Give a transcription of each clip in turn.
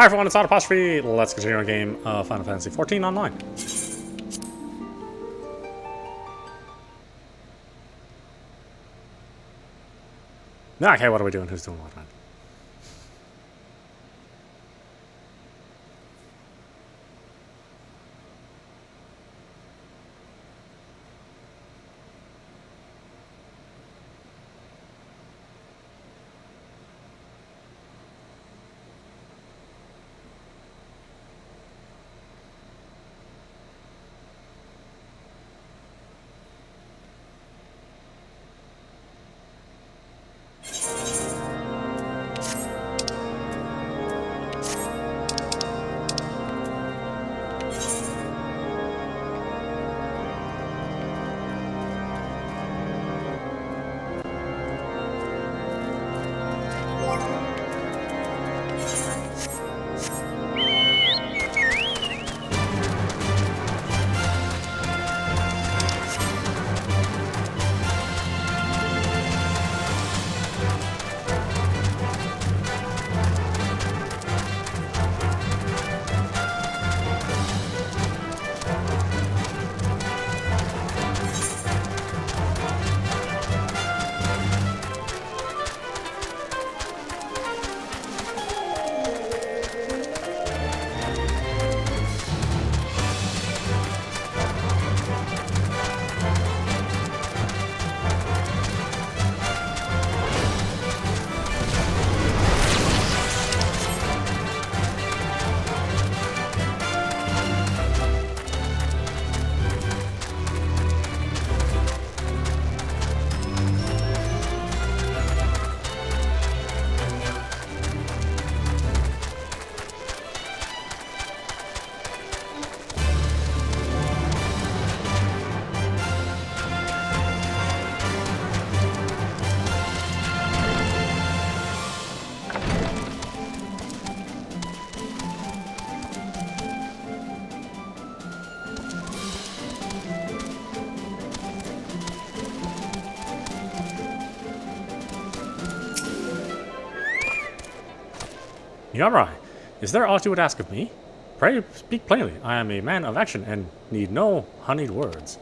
Hi everyone, it's audap. Let's continue our game of Final Fantasy XIV Online. Okay, what are we doing? Who's doing what? Yarai, is there aught you would ask of me? Pray speak plainly. I am a man of action and need no honeyed words.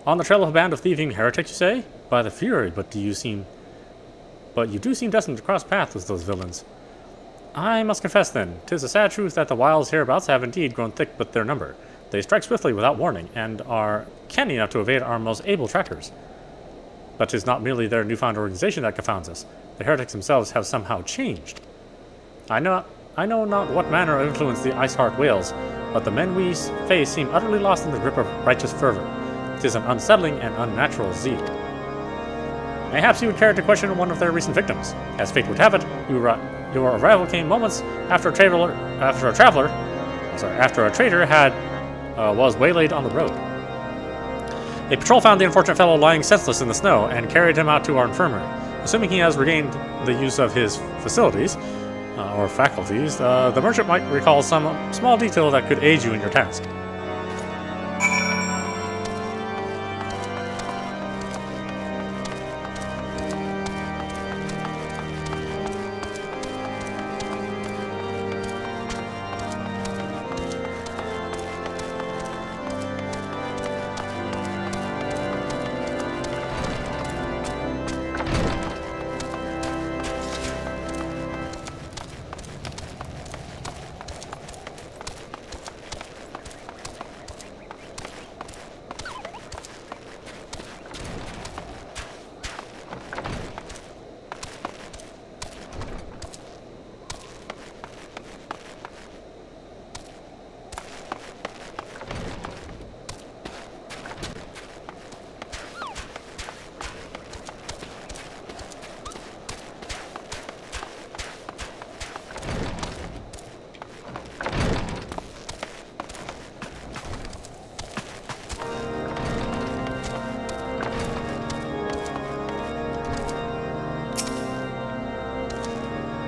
On the trail of a band of thieving heretics, you say? By the fury, but you do seem destined to cross paths with those villains. I must confess then, 'tis a sad truth that the wilds hereabouts have indeed grown thick with their number. They strike swiftly without warning, and are canny enough to evade our most able trackers. But 'tis not merely their newfound organization that confounds us. The heretics themselves have somehow changed. I know not what manner of influence the Iceheart wields, but the men we face seem utterly lost in the grip of righteous fervor. 'Tis an unsettling and unnatural zeal. Mayhaps you would care to question one of their recent victims. As fate would have it, your arrival came moments after a traitor was waylaid on the road. A patrol found the unfortunate fellow lying senseless in the snow and carried him out to our infirmary. Assuming he has regained the use of his facilities, or faculties, the merchant might recall some small detail that could aid you in your task.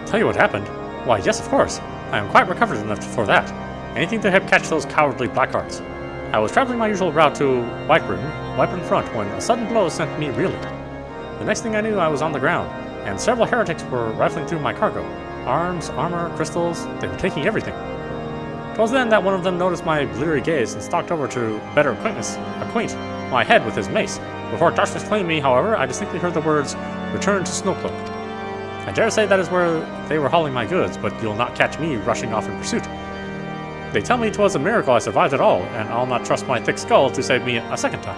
Tell you what happened? Why, yes, of course. I am quite recovered enough for that. Anything to help catch those cowardly blackhearts. I was traveling my usual route to Wypern Front, when a sudden blow sent me reeling. The next thing I knew, I was on the ground, and several heretics were rifling through my cargo. Arms, armor, crystals, they were taking everything. 'Twas then that one of them noticed my bleary gaze and stalked over to better acquaint my head with his mace. Before darkness claimed me, however, I distinctly heard the words, "Return to Snowcloak." I dare say that is where they were hauling my goods, but you'll not catch me rushing off in pursuit. They tell me 'twas a miracle I survived at all, and I'll not trust my thick skull to save me a second time.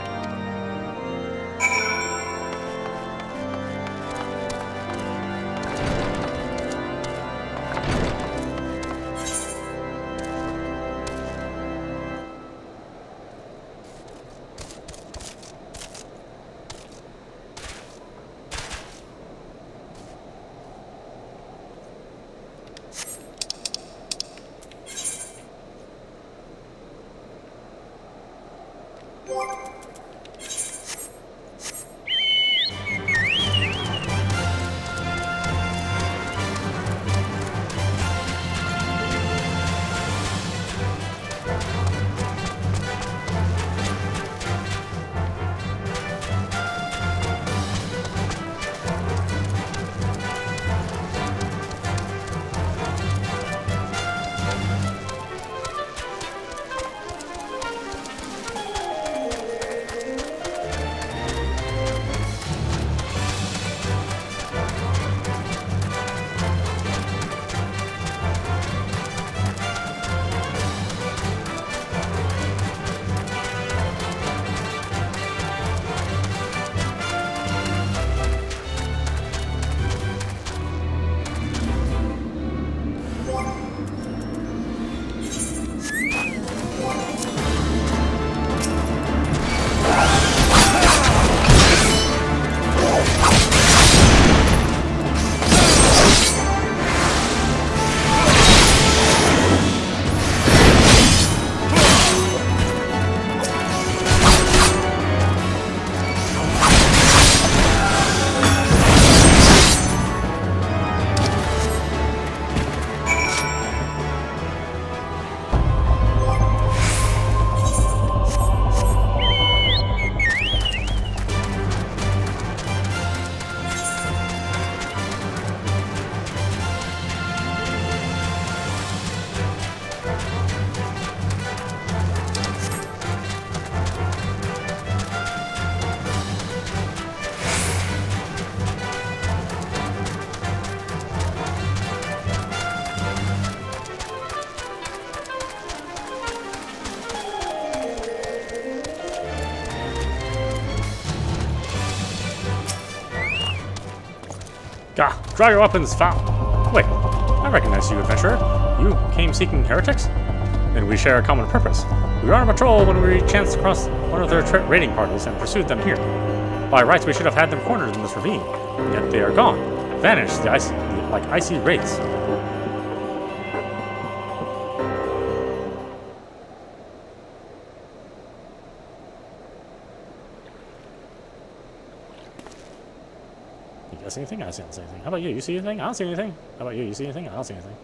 Gah! Draw your weapons, foul! Wait, I recognize you, adventurer. You came seeking heretics? Then we share a common purpose. We were on a patrol when we chanced across one of their raiding parties and pursued them here. By rights, we should have had them cornered in this ravine. Yet they are gone, vanished like icy wraiths. You see anything? I don't see anything. How about you? You see anything? I don't see anything. How about you? You see anything? I don't see anything.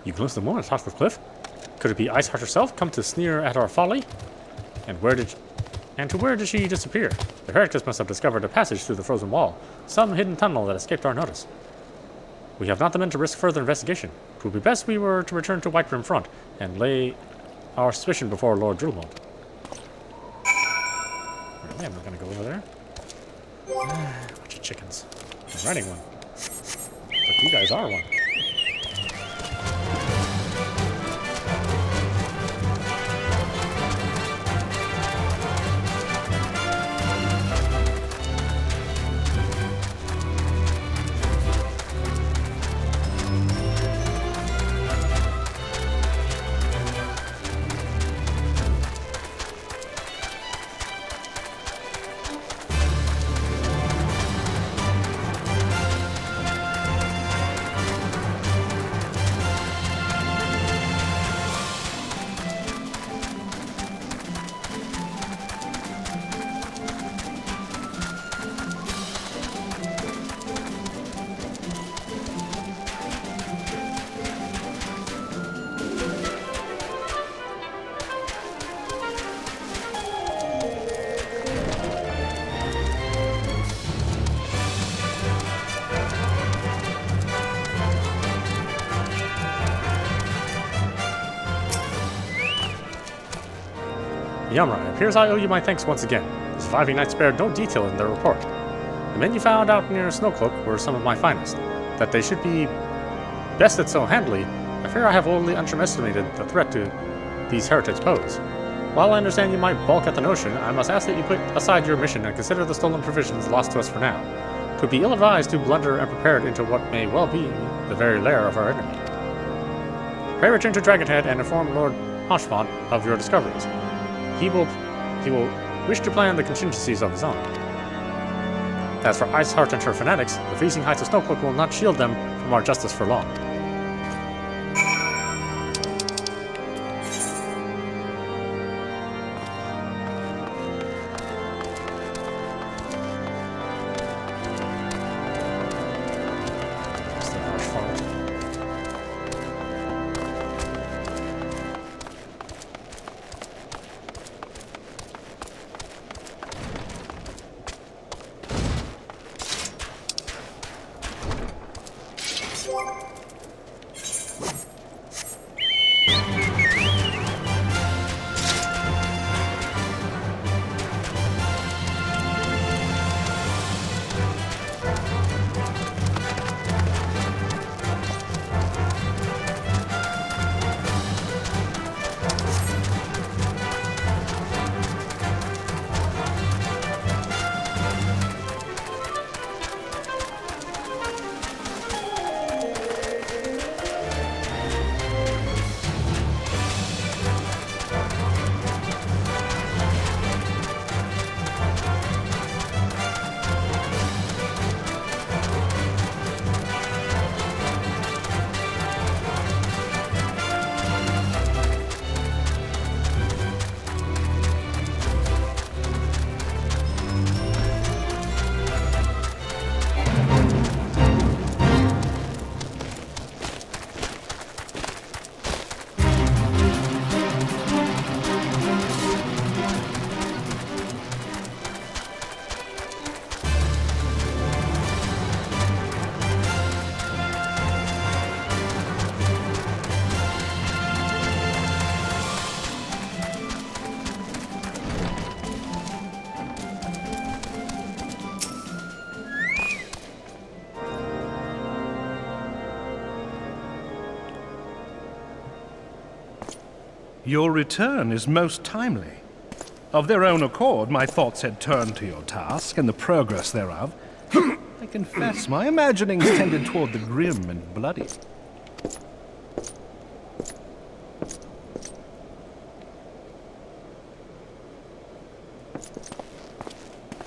You glimpsed the moon on top of the cliff? Could it be Iceheart herself come to sneer at our folly? And to where did she disappear? The heretics must have discovered a passage through the frozen wall, some hidden tunnel that escaped our notice. We have not the men to risk further investigation. It would be best we were to return to White Rim Front and lay our suspicion before Lord Drillmold. Really? I'm not going to go over there. Bunch of chickens. I'm riding one. But you guys are one. Yamra, it appears I owe you my thanks once again. The surviving knights spared no detail in their report. The men you found out near Snowcloak were some of my finest. That they should be bested so handily, I fear I have only underestimated the threat to these heretics pose. While I understand you might balk at the notion, I must ask that you put aside your mission and consider the stolen provisions lost to us for now. 'Twould be ill-advised to blunder unprepared into what may well be the very lair of our enemy. Pray return to Dragonhead and inform Lord Hoshfont of your discoveries. He will wish to plan the contingencies of his own. As for Iceheart and her fanatics, the freezing heights of Snowcloak will not shield them from our justice for long. Your return is most timely. Of their own accord, my thoughts had turned to your task and the progress thereof. I confess, my imaginings tended toward the grim and bloody.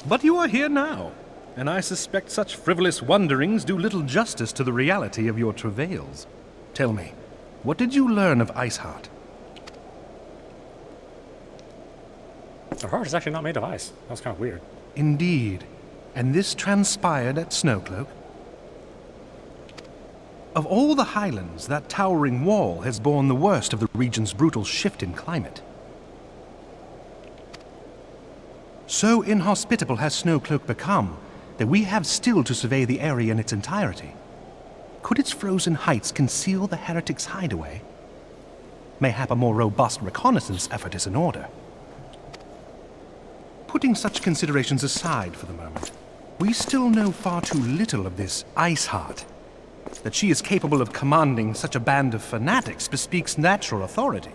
But you are here now, and I suspect such frivolous wonderings do little justice to the reality of your travails. Tell me, what did you learn of Iceheart? Her heart is actually not made of ice. That was kind of weird. Indeed. And this transpired at Snowcloak? Of all the highlands, that towering wall has borne the worst of the region's brutal shift in climate. So inhospitable has Snowcloak become that we have still to survey the area in its entirety. Could its frozen heights conceal the heretics' hideaway? Mayhap a more robust reconnaissance effort is in order. Putting such considerations aside for the moment, we still know far too little of this Iceheart. That she is capable of commanding such a band of fanatics bespeaks natural authority,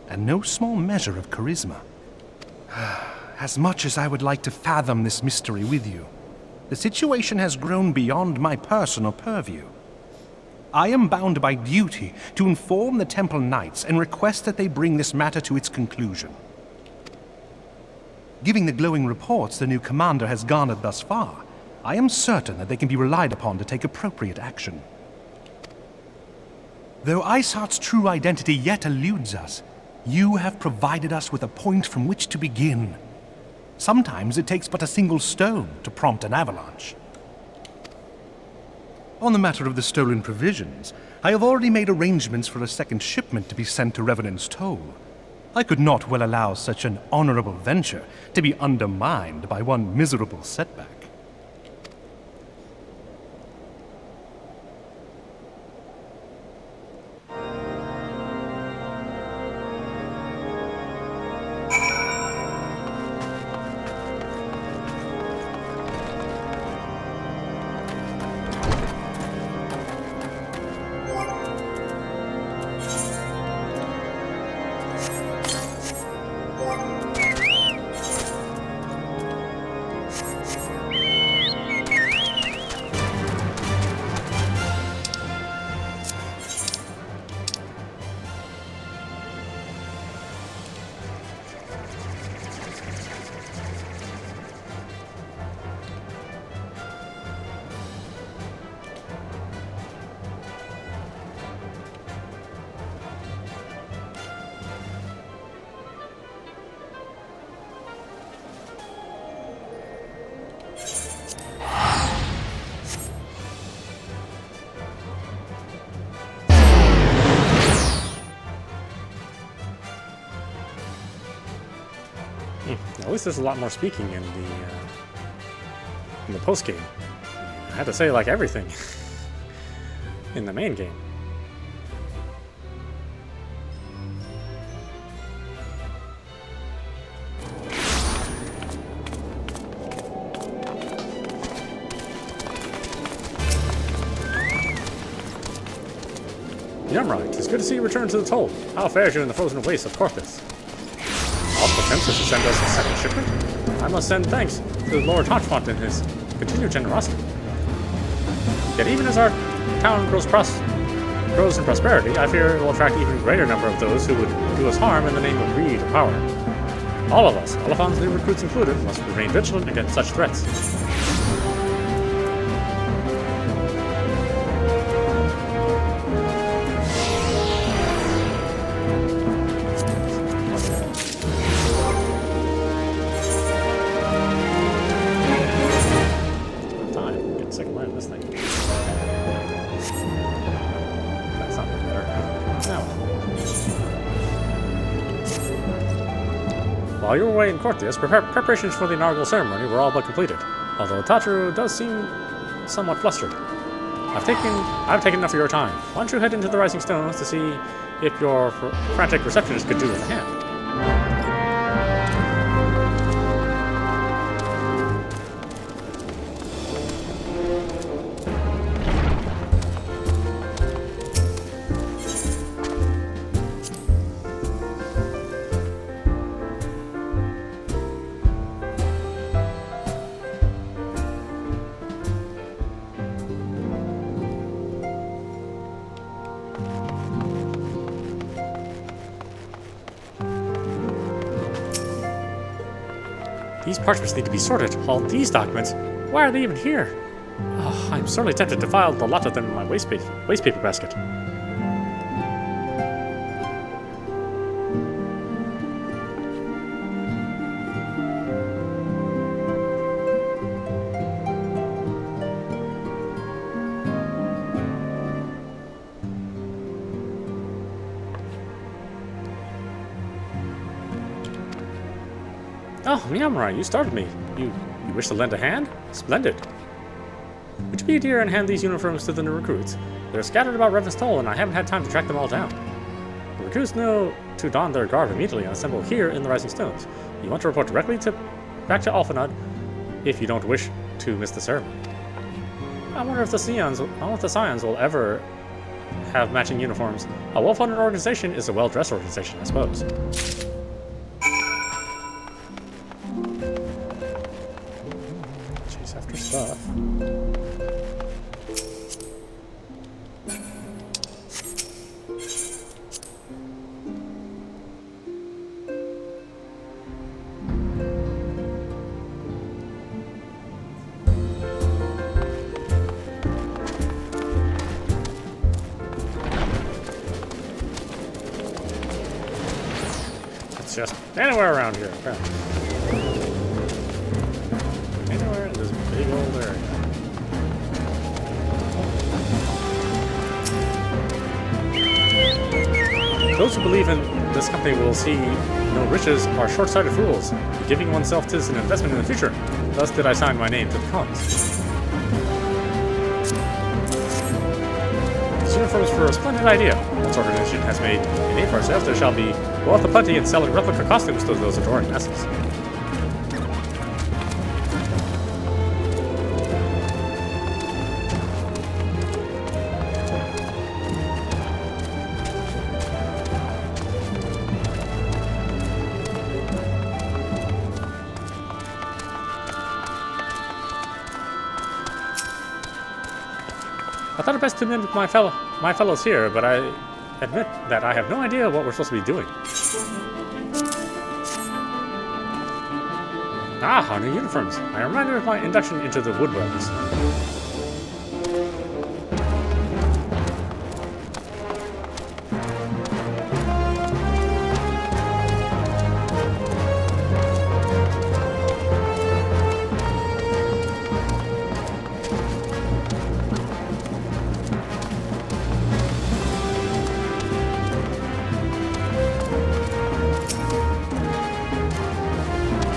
and no small measure of charisma. As much as I would like to fathom this mystery with you, the situation has grown beyond my personal purview. I am bound by duty to inform the Temple Knights and request that they bring this matter to its conclusion. Given the glowing reports the new commander has garnered thus far, I am certain that they can be relied upon to take appropriate action. Though Iceheart's true identity yet eludes us, you have provided us with a point from which to begin. Sometimes it takes but a single stone to prompt an avalanche. On the matter of the stolen provisions, I have already made arrangements for a second shipment to be sent to Revenant's Toll. I could not well allow such an honorable venture to be undermined by one miserable setback. At least there's a lot more speaking in the post game. I had to say like everything in the main game. Yumright, it's good to see you return to the toll. How fares you in the frozen wastes of Corthus? All attempts to send us a second shipment? I must send thanks to Lord Hotchfont and his continued generosity. Yet even as our town grows in prosperity, I fear it will attract an even greater number of those who would do us harm in the name of greed or power. All of us, Oliphant's new recruits included, must remain vigilant against such threats. While you were away in Corthus, preparations for the inaugural ceremony were all but completed, although Tataru does seem somewhat flustered. I've taken enough of your time. Why don't you head into the Rising Stones to see if your frantic receptionist could do with a hand? These parchments need to be sorted. All these documents, why are they even here? Oh, I'm certainly tempted to file the lot of them in my waste paper basket. Oh, Miyamura, you started me. You wish to lend a hand? Splendid. Would you be dear and hand these uniforms to the new recruits? They're scattered about Revan's Toll, and I haven't had time to track them all down. The recruits know to don their garb immediately and assemble here in the Rising Stones. You want to report directly back to Alphanud if you don't wish to miss the ceremony. I wonder if the Scions will ever have matching uniforms. A well-funded organization is a well-dressed organization, I suppose. Stuff. It's just anywhere around here, apparently. Anywhere in this big old area. Those who believe in this company will see no riches are short-sighted fools. Giving oneself is an investment in the future. Thus did I sign my name to the cause. This uniform is for a splendid idea. Once our organization has made a name for ourselves, there shall be wealth aplenty in selling replica costumes to those adoring masses. I thought it best to mimic my fellows here, but I admit that I have no idea what we're supposed to be doing. Ah, our new uniforms. I am reminded of my induction into the Woodwells.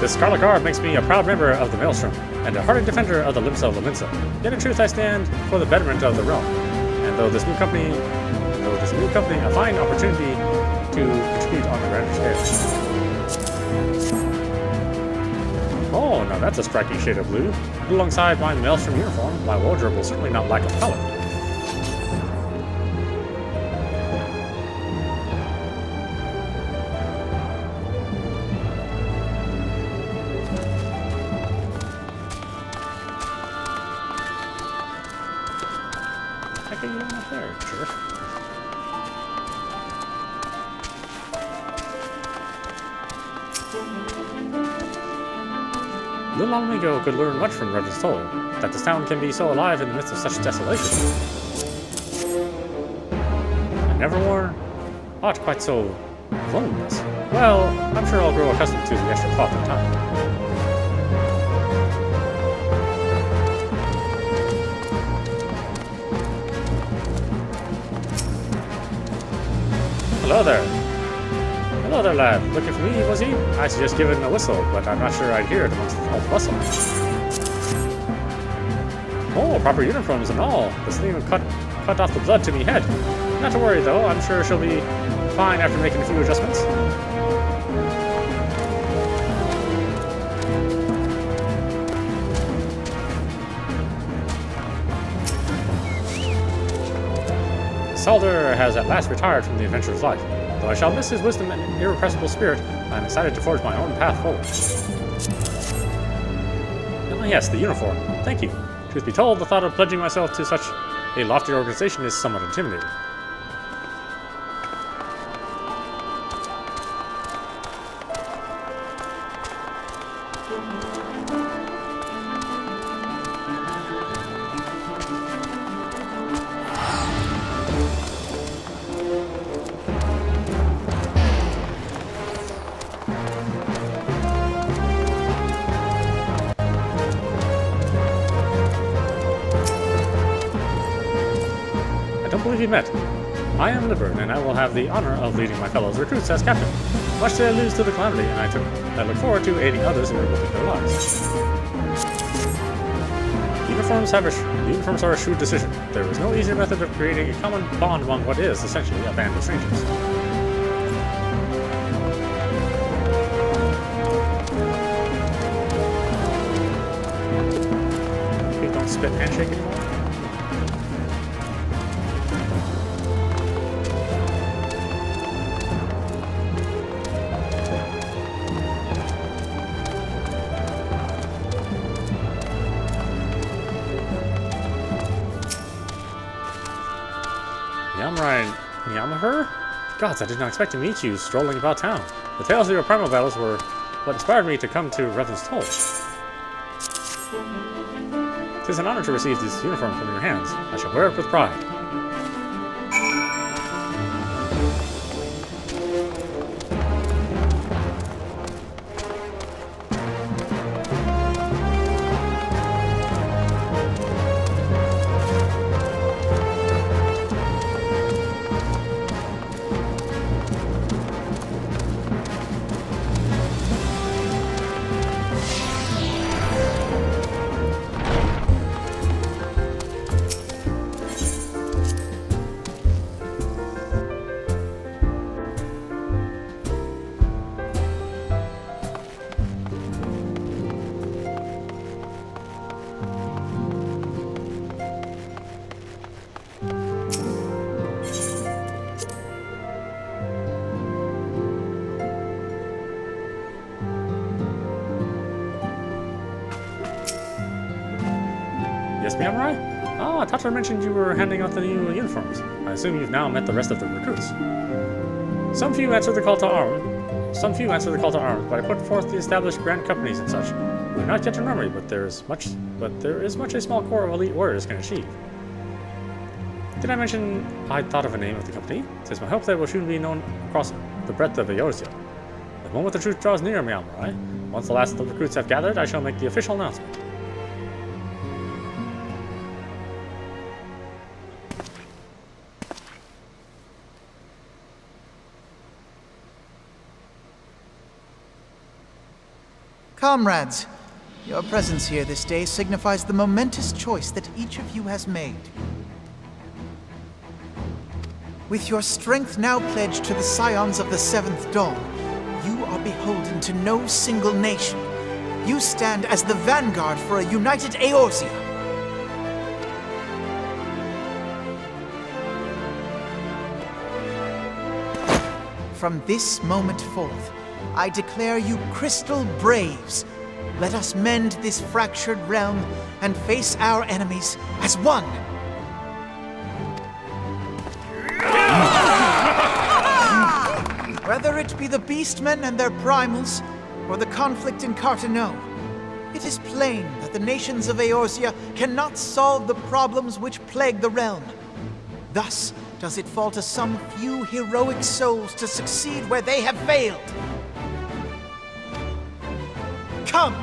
This scarlet garb makes me a proud member of the Maelstrom, and a hearty defender of the Limsa Laminsa. Yet in truth I stand for the betterment of the realm. And though this new company a fine opportunity to contribute on a grander scale. Oh, now that's a striking shade of blue. Alongside my Maelstrom uniform, my wardrobe will certainly not lack of color. Heck are you doing up there, jerk? Little Amigo could learn much from Reverend's Toll, that this town can be so alive in the midst of such desolation. I never worn aught quite so loneliness. Well, I'm sure I'll grow accustomed to the extra cloth in time. Hello there. Hello there, lad. Looking for me, was he? I just given a whistle, but I'm not sure I'd hear it amongst all the bustle. Oh, proper uniforms and all. This thing cut off the blood to me head. Not to worry, though. I'm sure she'll be fine after making a few adjustments. Salder has at last retired from the adventurer's life. Though I shall miss his wisdom and irrepressible spirit, I am excited to forge my own path forward. Ah yes, the uniform. Thank you. Truth be told, the thought of pledging myself to such a lofty organization is somewhat intimidating. I don't believe you met. I am Libern, and I will have the honor of leading my fellow recruits as captain. Much to lose to the calamity, and I look forward to aiding others in rebuilding their lives. Uniforms are a shrewd decision. There is no easier method of creating a common bond among what is, essentially, a band of strangers. Please don't spit handshake anymore. Yamaher? Gods, I did not expect to meet you strolling about town. The tales of your primal battles were what inspired me to come to Revan's Toll. It is an honor to receive this uniform from your hands. I shall wear it with pride. Yes, Miyamorai? Oh, I thought I mentioned you were handing out the new uniforms. I assume you've now met the rest of the recruits. Some few answer the call to arms, but I put forth the established grand companies and such. We're not yet an army, but there is much a small core of elite warriors can achieve. Did I mention I thought of a name of the company? It is my hope that it will soon be known across the breadth of Eorzea. The moment the truth draws near, Miyamorai, once the last of the recruits have gathered, I shall make the official announcement. Comrades, your presence here this day signifies the momentous choice that each of you has made. With your strength now pledged to the scions of the Seventh Dawn, you are beholden to no single nation. You stand as the vanguard for a united Eorzea. From this moment forth, I declare you Crystal Braves. Let us mend this fractured realm and face our enemies as one. Whether it be the Beastmen and their primals, or the conflict in Carteneau, it is plain that the nations of Eorzea cannot solve the problems which plague the realm. Thus does it fall to some few heroic souls to succeed where they have failed. Come,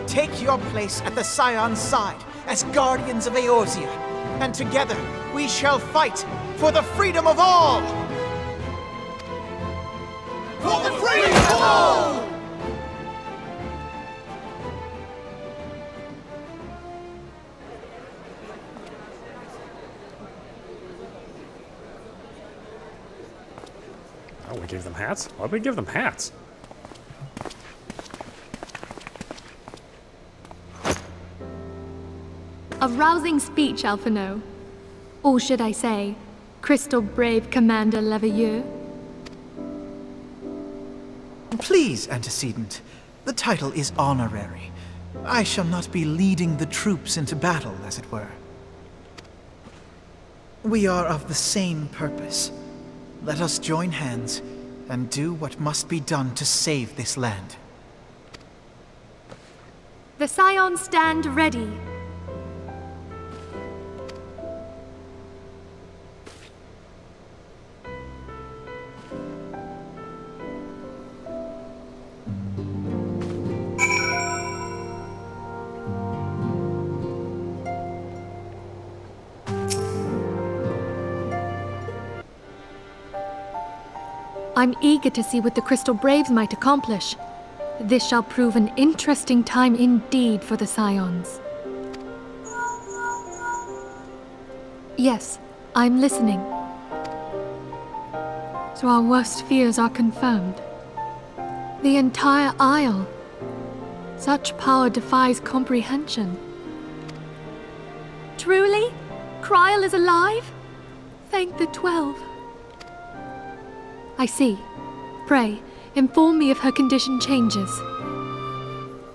take your place at the Scion's side as guardians of Eorzea, and together we shall fight for the freedom of all! For the freedom of all! Oh, we gave them hats? Why'd we give them hats? A rousing speech, Alphino. Or should I say, Crystal Brave Commander Leveilleur? Please, Antecedent. The title is honorary. I shall not be leading the troops into battle, as it were. We are of the same purpose. Let us join hands and do what must be done to save this land. The Scions stand ready. I'm eager to see what the Crystal Braves might accomplish. This shall prove an interesting time indeed for the Scions. Yes, I'm listening. So our worst fears are confirmed. The entire Isle. Such power defies comprehension. Truly? Kryl is alive? Thank the 12. I see. Pray, inform me if her condition changes.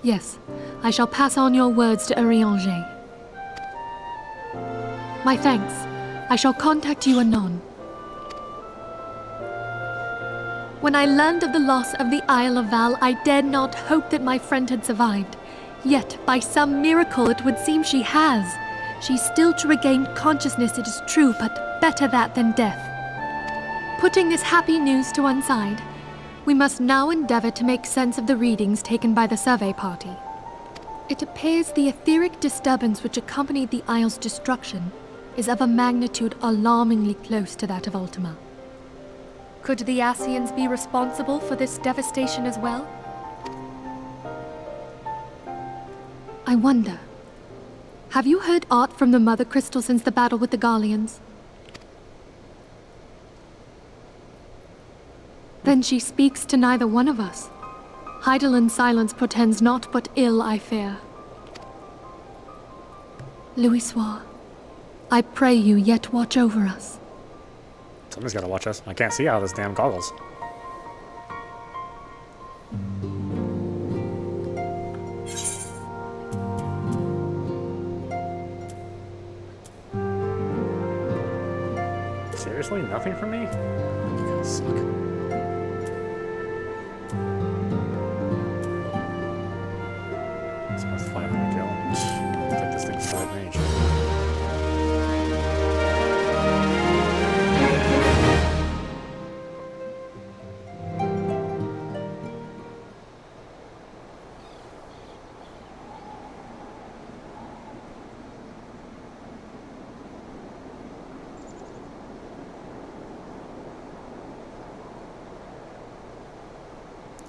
Yes, I shall pass on your words to Urianger. My thanks. I shall contact you anon. When I learned of the loss of the Isle of Val, I dared not hope that my friend had survived. Yet, by some miracle, it would seem she has. She's still to regain consciousness, it is true, but better that than death. Putting this happy news to one side, we must now endeavor to make sense of the readings taken by the survey party. It appears the etheric disturbance which accompanied the Isle's destruction is of a magnitude alarmingly close to that of Ultima. Could the Ascians be responsible for this devastation as well? I wonder, have you heard aught from the Mother Crystal since the battle with the Garleans? Then she speaks to neither one of us. Heidel's silence portends naught but ill, I fear. Louisoix, I pray you yet watch over us. Somebody's gotta watch us. I can't see out of this damn goggles. Seriously? Nothing from me? You guys suck. It's worth 500 kill. Take this thing to side range.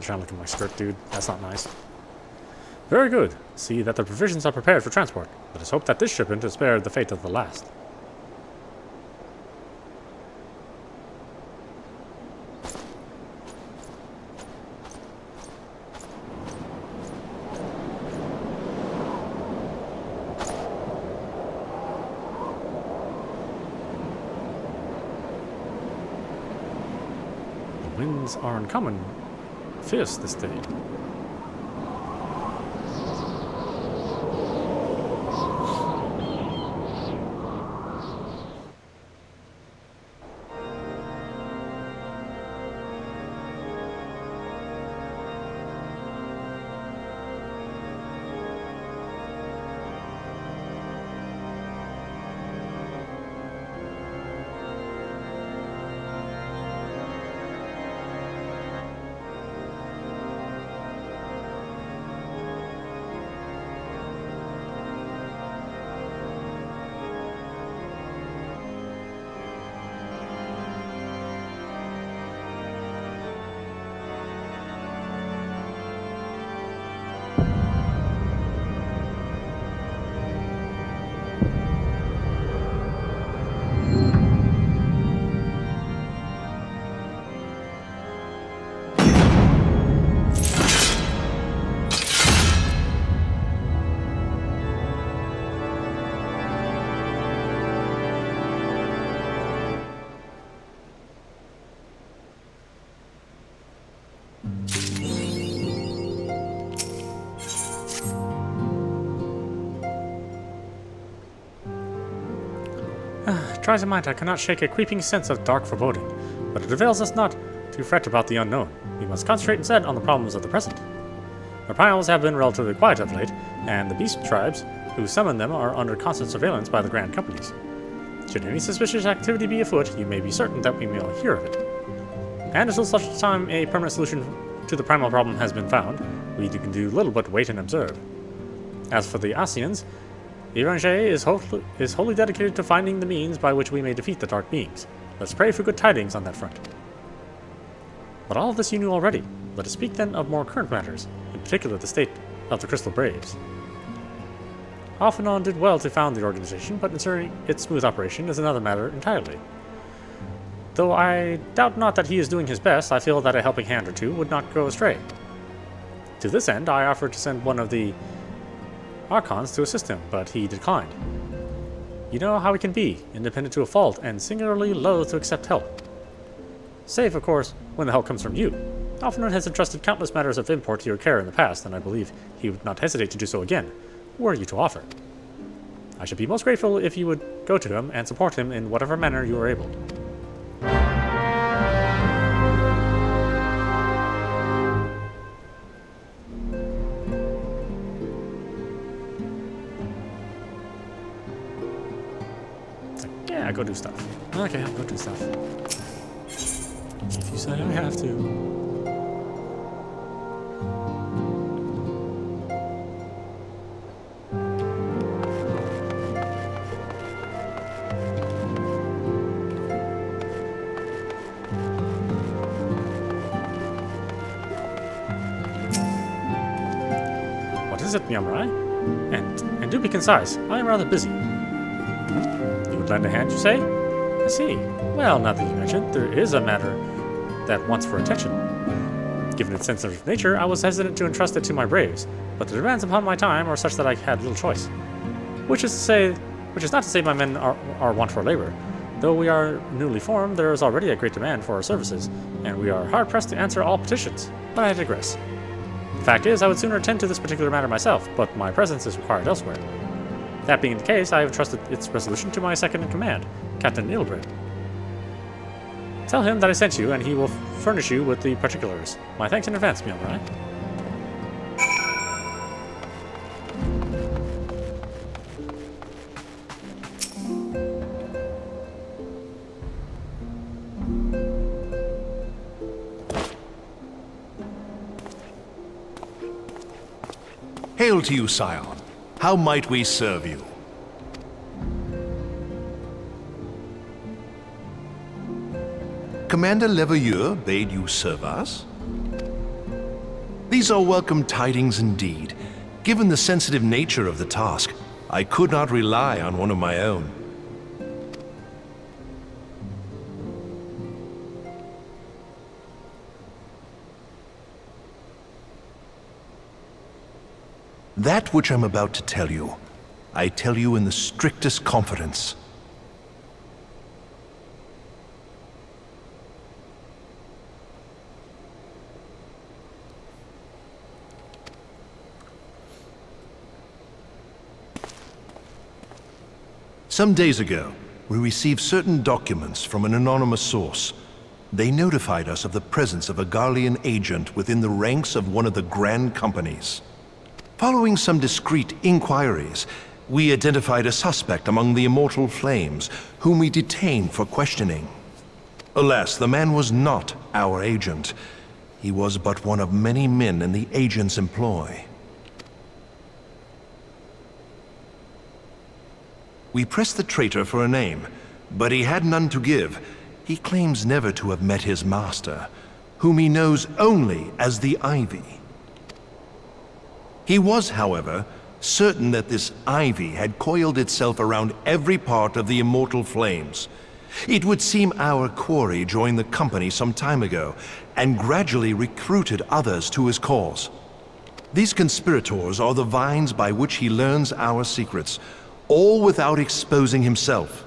You're trying to look at my skirt, dude. That's not nice. Very good. See that the provisions are prepared for transport. Let us hope that this shipment is spared the fate of the last. The winds are uncommon fierce this day. Try as I might, I cannot shake a creeping sense of dark foreboding, but it avails us not to fret about the unknown. We must concentrate instead on the problems of the present. Our prials have been relatively quiet of late, and the beast tribes who summon them are under constant surveillance by the grand companies. Should any suspicious activity be afoot, you may be certain that we may hear of it. And until such time a permanent solution to the primal problem has been found, we can do little but wait and observe. As for the Asians, Iranger is wholly dedicated to finding the means by which we may defeat the dark beings. Let's pray for good tidings on that front. But all of this you knew already. Let us speak then of more current matters, in particular the state of the Crystal Braves. Alphinaud did well to found the organization, but ensuring its smooth operation is another matter entirely. Though I doubt not that he is doing his best, I feel that a helping hand or two would not go astray. To this end, I offered to send one of the Archons to assist him, but he declined. You know how he can be, independent to a fault, and singularly loath to accept help. Save, of course, when the help comes from you. Alphinaud has entrusted countless matters of import to your care in the past, and I believe he would not hesitate to do so again, were you to offer. I should be most grateful if you would go to him and support him in whatever manner you are able. Yeah, go do stuff. Okay, I'll go do stuff. If you say I have to. What is it, Miyamorai? And do be concise. I am rather busy. You would lend a hand, you say? I see. Well, now that you mention it, there is a matter that wants for attention. Given its sensitive nature, I was hesitant to entrust it to my braves, but the demands upon my time are such that I had little choice. Which is not to say my men are want for labor. Though we are newly formed, there is already a great demand for our services, and we are hard-pressed to answer all petitions. But I digress. The fact is, I would sooner attend to this particular matter myself, but my presence is required elsewhere. That being the case, I have trusted its resolution to my second-in-command, Captain Ilbred. Tell him that I sent you, and he will furnish you with the particulars. My thanks in advance, Miyamorai. Hail to you, Scion. How might we serve you? Commander Leveilleur bade you serve us? These are welcome tidings indeed. Given the sensitive nature of the task, I could not rely on one of my own. That which I'm about to tell you, I tell you in the strictest confidence. Some days ago, we received certain documents from an anonymous source. They notified us of the presence of a Garlean agent within the ranks of one of the Grand Companies. Following some discreet inquiries, we identified a suspect among the Immortal Flames, whom we detained for questioning. Alas, the man was not our agent. He was but one of many men in the agent's employ. We pressed the traitor for a name, but he had none to give. He claims never to have met his master, whom he knows only as the Ivy. He was, however, certain that this ivy had coiled itself around every part of the Immortal Flames. It would seem our quarry joined the company some time ago, and gradually recruited others to his cause. These conspirators are the vines by which he learns our secrets, all without exposing himself.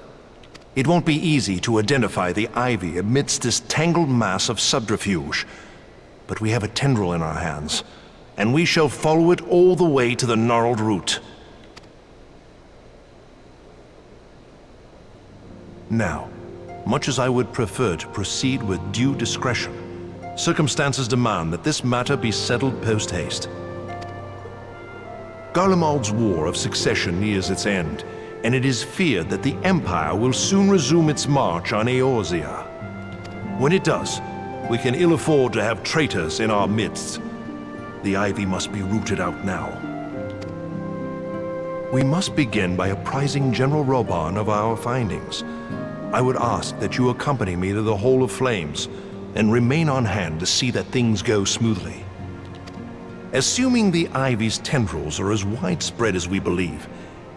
It won't be easy to identify the ivy amidst this tangled mass of subterfuge, but we have a tendril in our hands, and we shall follow it all the way to the gnarled root. Now, much as I would prefer to proceed with due discretion, circumstances demand that this matter be settled post-haste. Garlemald's War of Succession nears its end, and it is feared that the Empire will soon resume its march on Eorzea. When it does, we can ill afford to have traitors in our midst. The ivy must be rooted out now. We must begin by apprising General Roban of our findings. I would ask that you accompany me to the Hall of Flames, and remain on hand to see that things go smoothly. Assuming the ivy's tendrils are as widespread as we believe,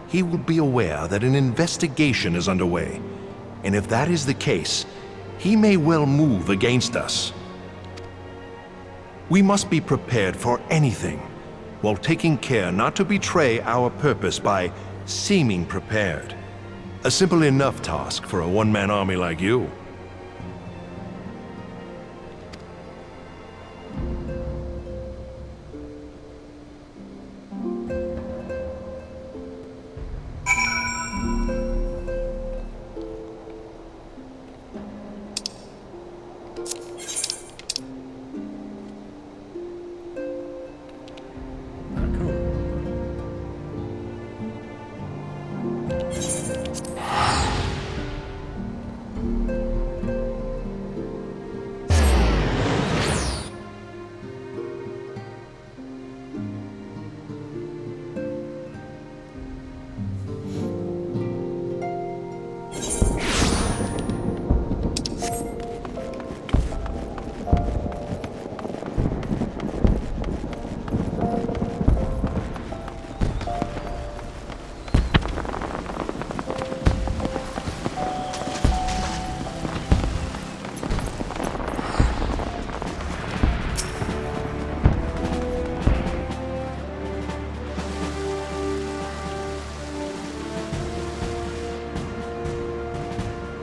he will be aware that an investigation is underway, and if that is the case, he may well move against us. We must be prepared for anything, while taking care not to betray our purpose by seeming prepared. A simple enough task for a one-man army like you.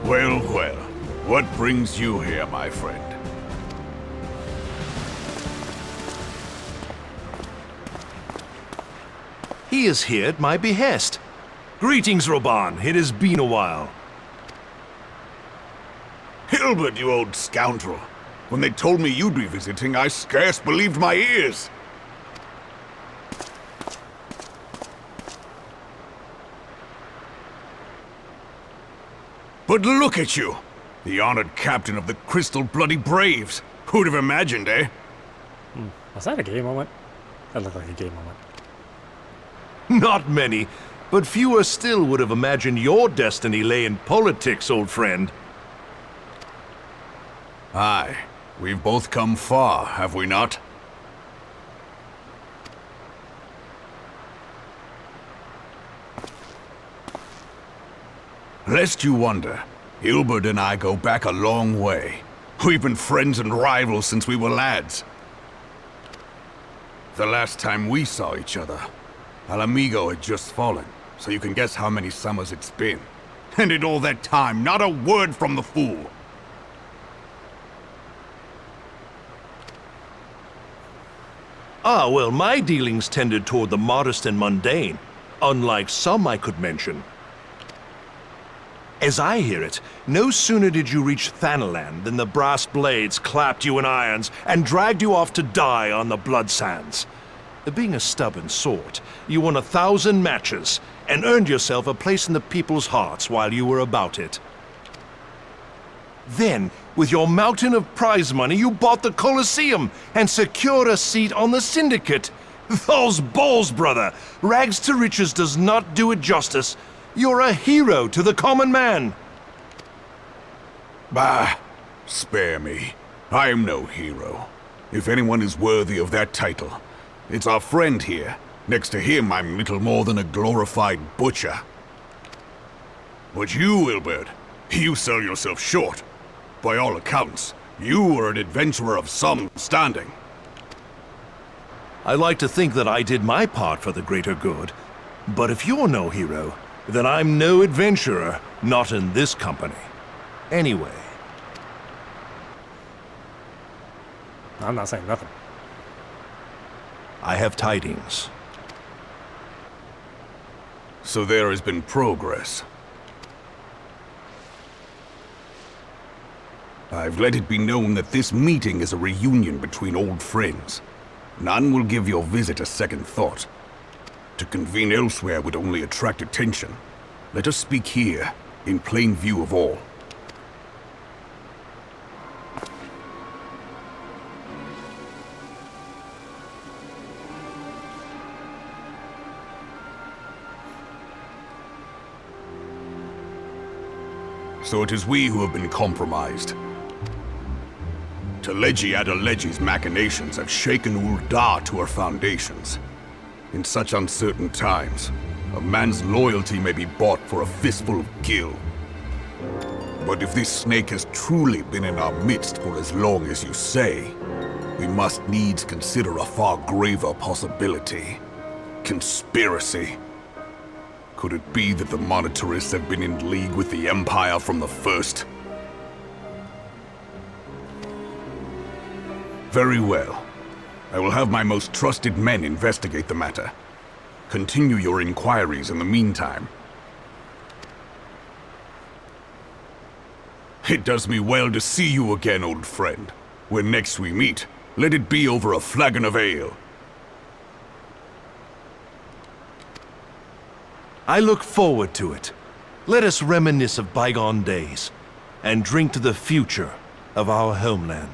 Well, well. What brings you here, my friend? He is here at my behest. Greetings, Roban. It has been a while. Hilbert, you old scoundrel. When they told me you'd be visiting, I scarce believed my ears. But look at you! The honored captain of the Crystal Bloody Braves. Who'd have imagined, eh? Was that a gay moment? That looked like a gay moment. Not many, but fewer still would have imagined your destiny lay in politics, old friend. Aye. We've both come far, have we not? Lest you wonder, Hilbert and I go back a long way. We've been friends and rivals since we were lads. The last time we saw each other, Alamigo had just fallen, so you can guess how many summers it's been. And in all that time, not a word from the fool. Ah, well, my dealings tended toward the modest and mundane, unlike some I could mention. As I hear it, no sooner did you reach Thanalan than the brass blades clapped you in irons and dragged you off to die on the blood sands. Being a stubborn sort, you won 1,000 matches and earned yourself a place in the people's hearts while you were about it. Then, with your mountain of prize money, you bought the Colosseum and secured a seat on the Syndicate. Those balls, brother! Rags to riches does not do it justice. You're a hero to the common man. Bah, spare me. I am no hero. If anyone is worthy of that title, it's our friend here. Next to him, I'm little more than a glorified butcher. But you, Hilbert, you sell yourself short. By all accounts, you are an adventurer of some standing. I like to think that I did my part for the greater good. But if you're no hero, then I'm no adventurer, not in this company. Anyway. I'm not saying nothing. I have tidings. So there has been progress. I've let it be known that this meeting is a reunion between old friends. None will give your visit a second thought. To convene elsewhere would only attract attention. Let us speak here, in plain view of all. So it is we who have been compromised. Teleji Adeleji's machinations have shaken Ul'dah to her foundations. In such uncertain times, a man's loyalty may be bought for a fistful of gil. But if this snake has truly been in our midst for as long as you say, we must needs consider a far graver possibility. Conspiracy. Could it be that the Monetarists have been in league with the Empire from the first? Very well. I will have my most trusted men investigate the matter. Continue your inquiries in the meantime. It does me well to see you again, old friend. When next we meet, let it be over a flagon of ale. I look forward to it. Let us reminisce of bygone days and drink to the future of our homeland.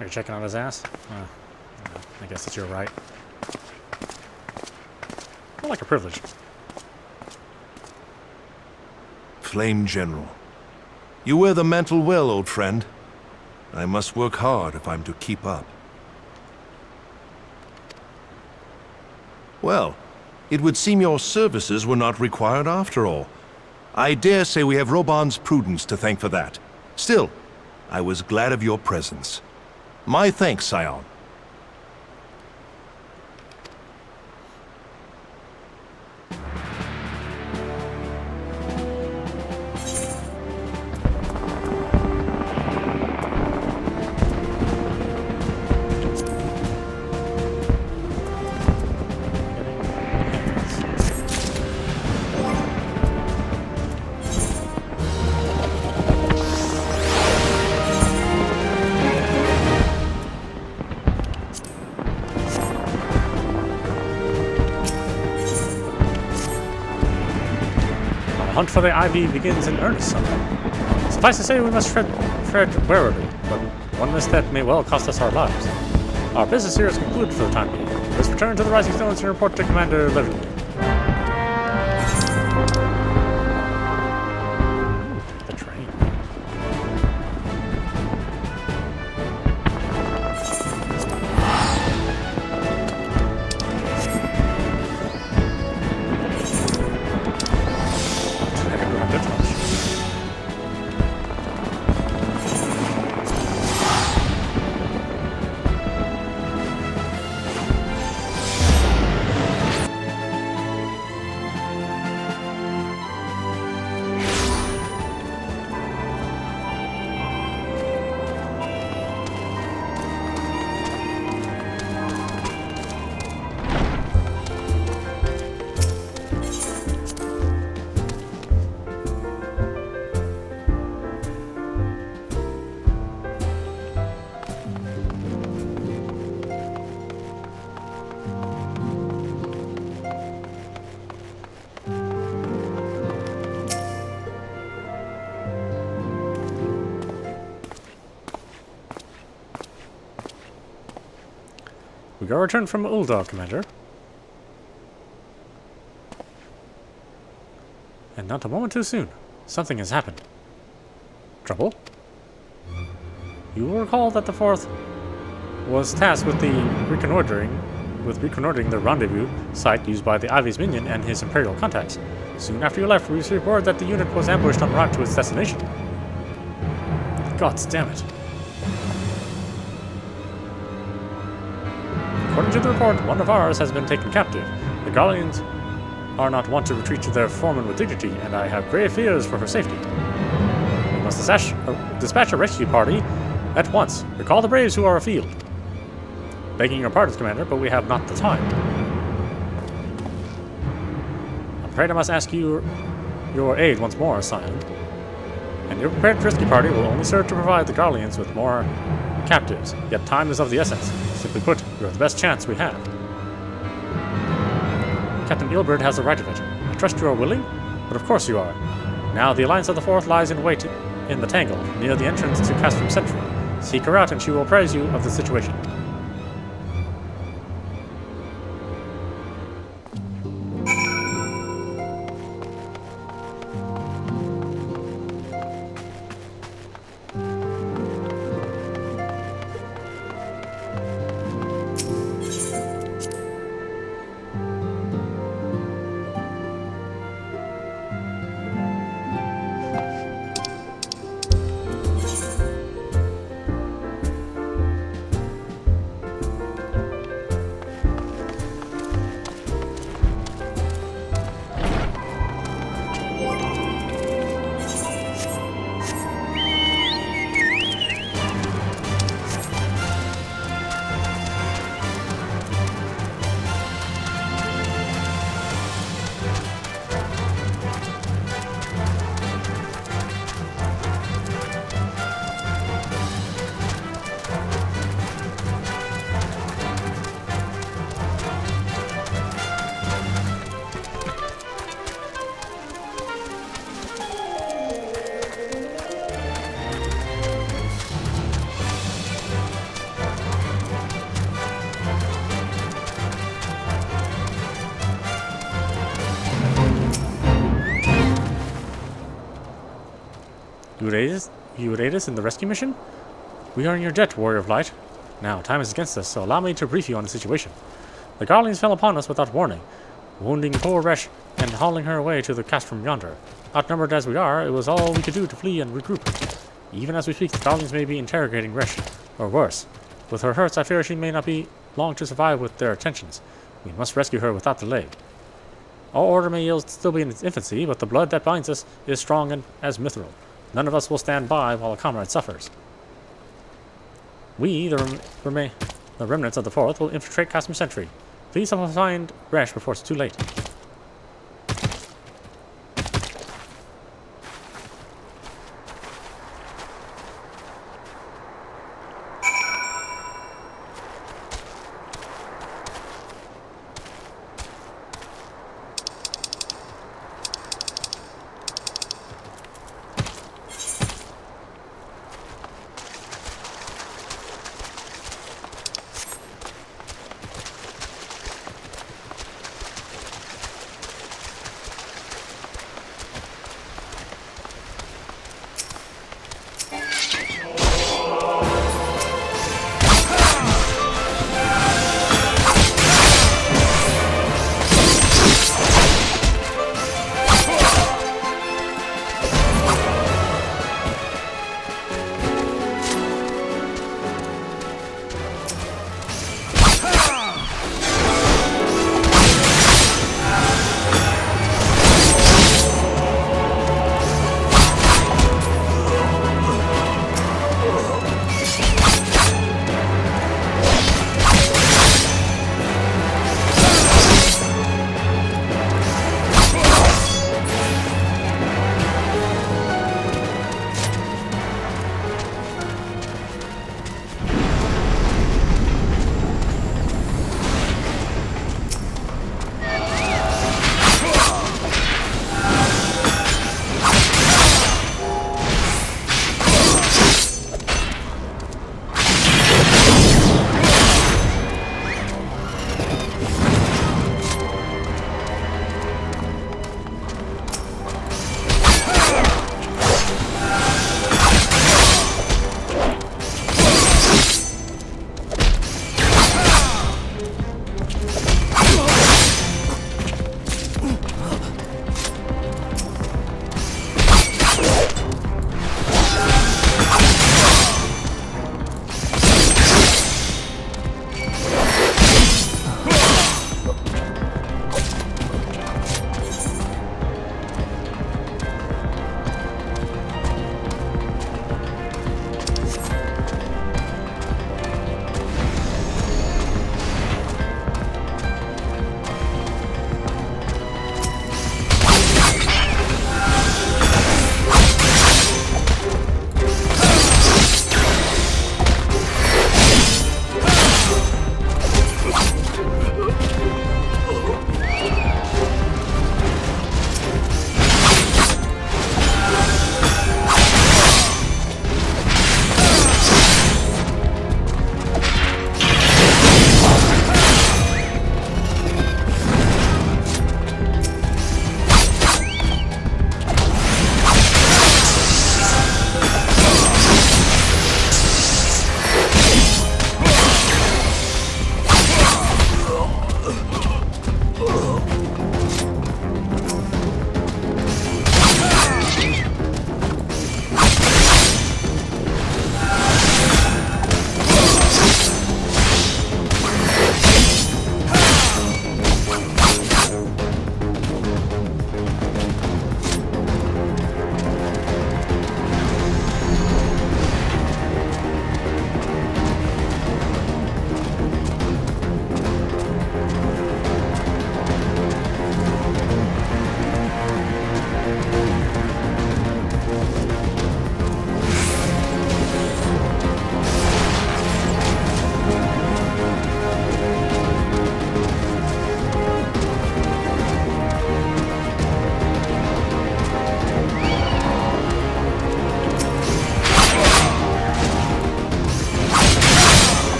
Are you checking on his ass? I guess that you're right. More like a privilege. Flame General. You wear the mantle well, old friend. I must work hard if I'm to keep up. Well, it would seem your services were not required after all. I dare say we have Roban's prudence to thank for that. Still, I was glad of your presence. My thanks, Scion. Hunt for the Ivy begins in earnest someday. Suffice to say, we must tread warily, but one misstep may well cost us our lives. Our business here is concluded for the time being. Let's return to the Rising Stones and report to Commander Liverpool. We are returned from Ulda, Commander. And not a moment too soon. Something has happened. Trouble? You will recall that the Fourth was tasked with reconnoitering the rendezvous site used by the Ivy's minion and his Imperial contacts. Soon after you left, we received word that the unit was ambushed en route to its destination. God damn it. According to the report, one of ours has been taken captive. The Garleans are not wont to retreat to their foreman with dignity, and I have grave fears for her safety. We must dispatch a rescue party at once. Recall the Braves who are afield. Begging your pardon, Commander, but we have not the time. I'm afraid I must ask you your aid once more, Scion. And your prepared rescue party will only serve to provide the Garleans with more captives. Yet time is of the essence. Simply put, you are the best chance we have. Captain Ilberd has the right of it. I trust you are willing? But of course you are. Now, the Alliance of the Fourth lies in wait in the Tangle, near the entrance to Castrum Sentry. Seek her out and she will apprise you of the situation. You would aid us in the rescue mission? We are in your debt, Warrior of Light. Now, time is against us, so allow me to brief you on the situation. The Garleans fell upon us without warning, wounding poor Resh and hauling her away to the castrum yonder. Outnumbered as we are, it was all we could do to flee and regroup. Even as we speak, the Garleans may be interrogating Resh, or worse. With her hurts, I fear she may not be long to survive with their attentions. We must rescue her without delay. Our order may still be in its infancy, but the blood that binds us is strong and as mithril. None of us will stand by while a comrade suffers. We, the remnants of the Fourth, will infiltrate Castrum Sentry. Please help us find Resh before it's too late.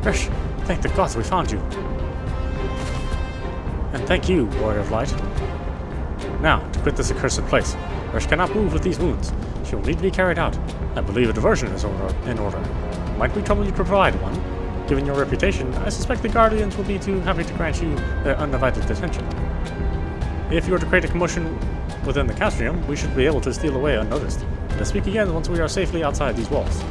Rish, thank the gods we found you. And thank you, Warrior of Light. Now, to quit this accursed place. Rish cannot move with these wounds. She will need to be carried out. I believe a diversion is in order. Might we trouble you to provide one? Given your reputation, I suspect the Guardians will be too happy to grant you their undivided attention. If you were to create a commotion within the castrium, we should be able to steal away unnoticed. Let's speak again once we are safely outside these walls.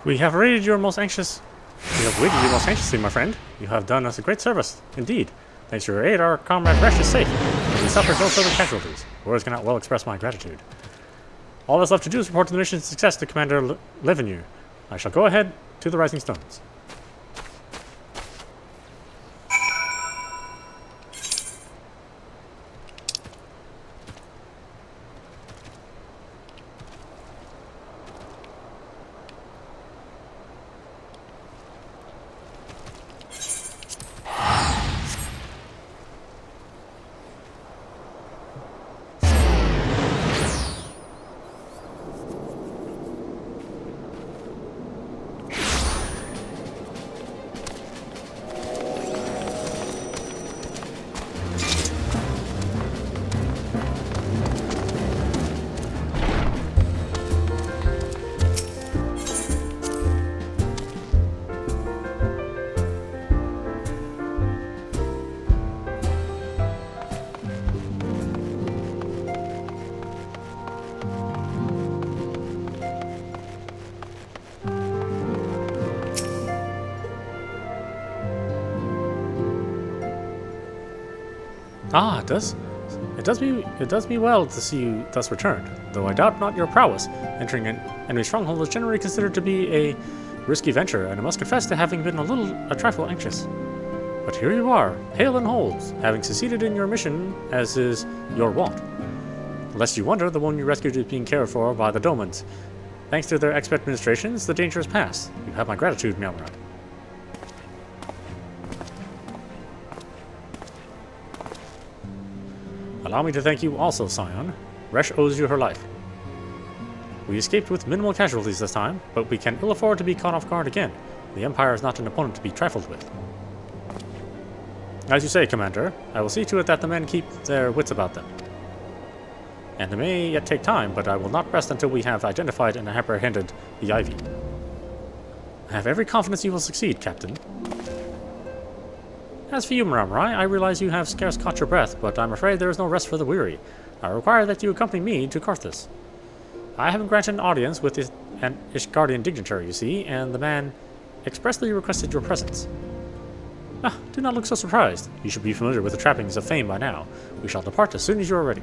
We have waited you most anxiously, my friend. You have done us a great service, indeed. Thanks to your aid, our comrade Resh is safe, and he suffers no further casualties. Words cannot well express my gratitude. All that's left to do is report the mission's success to Commander Levenue. I shall go ahead to the Rising Stones. Ah, it does me well to see you thus returned, though I doubt not your prowess. Entering an enemy stronghold is generally considered to be a risky venture, and I must confess to having been a trifle anxious. But here you are, hale and whole, having succeeded in your mission, as is your wont. Lest you wonder, the one you rescued is being cared for by the Domans. Thanks to their expert administrations, the danger is past. You have my gratitude, Meowmera. Allow me to thank you also, Scion. Resh owes you her life. We escaped with minimal casualties this time, but we can ill afford to be caught off guard again. The Empire is not an opponent to be trifled with. As you say, Commander, I will see to it that the men keep their wits about them. And it may yet take time, but I will not rest until we have identified and apprehended the Ivy. I have every confidence you will succeed, Captain. As for you, Miramrai, I realize you have scarce caught your breath, but I'm afraid there is no rest for the weary. I require that you accompany me to Karthus. I have been granted an audience with an Ishgardian dignitary, you see, and the man expressly requested your presence. Ah, do not look so surprised. You should be familiar with the trappings of fame by now. We shall depart as soon as you are ready.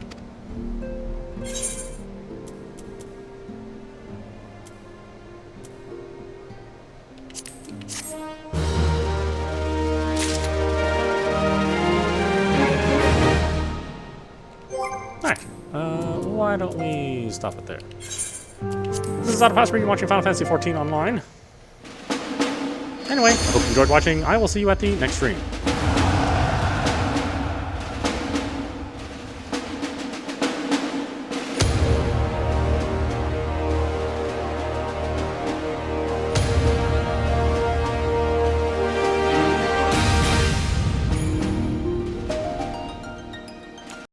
Why don't we stop it there? This is audap, where you're watching Final Fantasy XIV Online. Anyway, I hope you enjoyed watching. I will see you at the next stream.